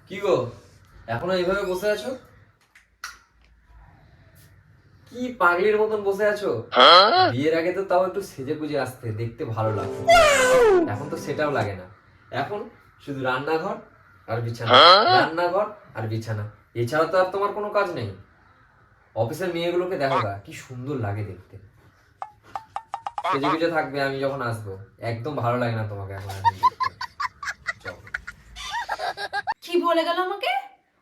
কি গো, এখনো এইভাবে বসে আছো? কি পাগলির মতন বসে আছো? বিয়ের আগে তো তাও একটু সেজে গুজে আসতে, দেখতে ভালো লাগতো। এখন তো সেটাও লাগে না। এখন শুধু রান্নাঘর আর বিছানা, রান্নাঘর আর বিছানা, এছাড়া তো আর তোমার কোনো কাজ নেই। অফিসের মেয়েগুলোকে দেখো গা, কি সুন্দর লাগে দেখতে। সেজে গুজে থাকবে আমি যখন আসবো। একদম ভালো লাগে না তোমাকে এখন দেখতে। চলো। কি বলে গেল আমাকে?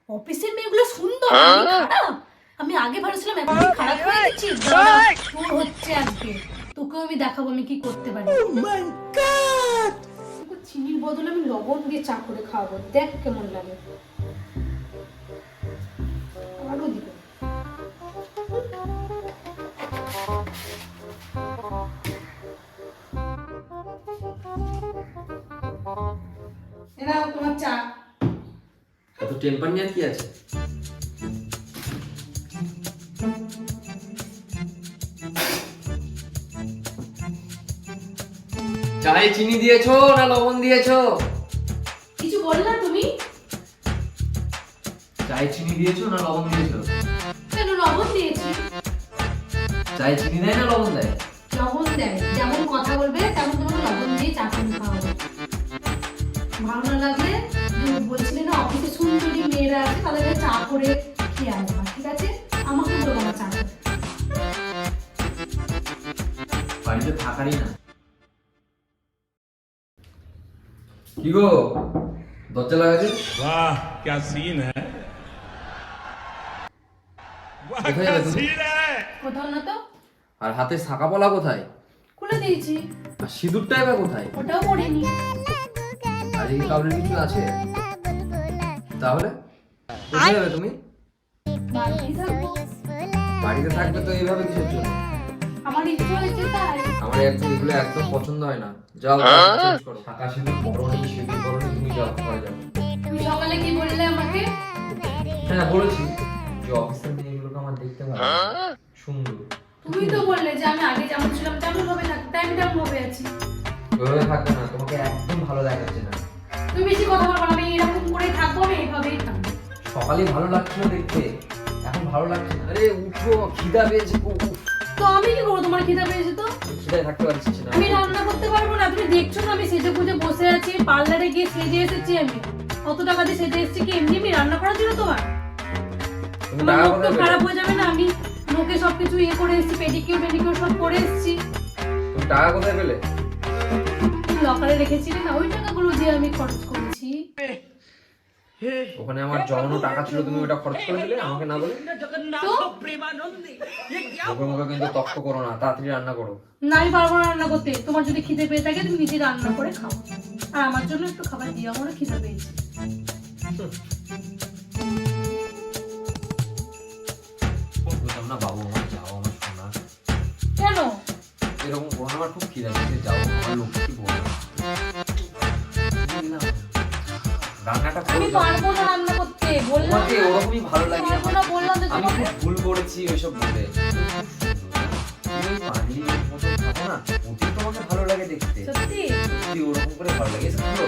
অফিসের মেয়েগুলো সুন্দর, আমি খারাপ? আমি আগে ভাবছিলাম এখন কি খারাপ হয়ে গেছি। দাঁড়া, তোর হচ্ছে আজকে। তোকেও আমি দেখাবো আমি কি করতে পারি। ও মাই গড! চিনির বদলে আমি লবণ দিয়ে চা করে খাওয়াবো, দেখ কেমন লাগে। আরো দিব। এনাও তোমার চা। এত টেম্পার নিয়ে কি আছে? চায়ে চিনি দিয়েছো না লবণ দিয়েছো? কিছু বললা তুমি? চায়ে চিনি দিয়েছো না লবণ দিয়েছো? কেন লবণ দিয়েছি? চায়ে চিনি দেয় না লবণ দেয়? লবণ দেয়, যেমন কথা বলবে তেমন তোমাকে লবণ দিয়ে চা করে খাওয়াবো। ভালো না লাগলে বলছিলে না অফিসে সুন্দরী মেয়েরা আছে, তাদের চা করে খেয়ে আসবা, ঠিক আছে? আমাকে বলবো না চা করে। বাড়িতে থাকারই না। কি গো, দরজা লাগাচ্ছে? वाह क्या सीन है वाह কোথায় क्या যাবে তুমি? सीन है কোথাও না তো, আর হাতে শাঁকা পলা কোথায়? খুলে দিয়েছি। আর সিঁদুরটাই বা কোথায়? ওটাও পড়িনি। আর এই কাউরের কিছু আছে? তাহলে কোথায় যাবে তুমি? বাড়িতেই থাকবো। বাড়িতে থাকবে তো এইভাবে কিসের জন্য? আমার ইচ্ছে হয়েছে তাই। আমার একদম এগুলো একদম পছন্দ হয় না। যাও চেঞ্জ করো। শাঁকা সিঁদুর পরনি, সিঁদুর পরনি, তুমি যাও ঘরে যাও। তুমি সকালে কি বললে আমাকে? হ্যাঁ বলেছি যে অফিসের মেয়েগুলোকে আমার দেখতে ভালো লাগে, সুন্দর। তুমি তো বললে যে আমি আগে যেমন ছিলাম তেমন ভাবে থাকতে, আমি তেমন ভাবে আছি। ওইভাবে থাকবে না, তোমাকে একদম ভালো দেখাচ্ছে না। তুমি বেশি কথা বলবো না, আমি এরকম করে থাকবো, আমি এইভাবেই থাকবো। সকালে ভালো লাগছিল দেখতে, এখন ভালো লাগছে না। আরে উঠো, খিদা পেয়েছে খুব। তো আমি কি করবো? তোমার খিদে পেয়েছে তো? খিদায় থাকতে পারছি না। আমি রান্না করতে পারবো না? তুমি দেখছো না আমি সেজে গুজে বসে আছি, পার্লারে গিয়ে সেজে এসেছি। আমি কত টাকা দিয়ে সেজে এসেছি কি এমনি আমি রান্না করার জন্য তোমার? তুমি আমার টাকা মুখ তো কোথায় খারাপ পেলে? হয়ে যাবে না? আমি মুখে সবকিছু ইয়ে করে এসেছি, পেডিকিউর মেডিকিউর সব করে এসেছি। তুমি টাকা কোথায় পেলে? লকারে রেখেছিলে না, ওই টাকাগুলো দিয়ে আমি খরচ করেছি। ওখানে আমার জমানো টাকা ছিল, তুমি ওটা খরচ করে দিলে আমাকে না বলে। তো মুখে মুখে কিন্তু তক্ক করো না, তাড়াতাড়ি রান্না করো। না, আমি পারবো না রান্না করতে। তোমার যদি খিদে পেয়ে থাকে তুমি নিজে রান্না করে খাও, আর আমার জন্য একটু খাবার দিও, আমারও খিদে পেয়েছে। বুঝলাম না বাবু, আমার যাও, আমার সোনা। কেন? এরকম করো না, আমার খুব খিদা পেয়েছে, যাও আমার লক্ষ্মী বলো। রান্নাটা আমি করো যাও। পারবো না রান্না করতে, বললাম তোমাকে না। ওরকমই ভালো লাগে পারবো না বললাম তো আমি তোমাকে। খুব ভুল করেছি ওইসব বলে। তুমি পাগলির মতো থাকো না, ওটি তোমাকে ভালো লাগে দেখতে। সত্যি? সত্যি ওরকম করে ভালো লাগে। এসব করো,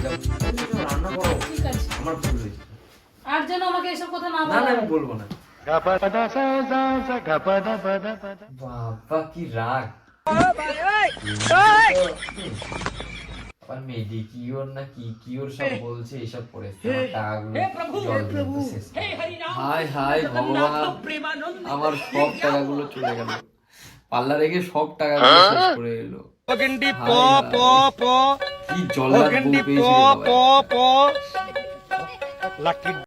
যাও, যাও, রান্না করো। ঠিক আছে। আমার ভুল হয়েছে। আর যেন আমাকে এসব কথা না না বলো। না, আমি বলবো না। বাবা কি রাগ! আবার মেডিকিওর না কি কিওর সব বলছে, এসব করে টাকাগুলো জল দিয়ে শেষ করে। হায় হায় ভগবান, আমার সব টাকাগুলো চলে গেল। পার্লারে গিয়ে সব টাকাগুলো শেষ করে এলো। কি জল্লাদ বউ পেয়েছি রে বাবা।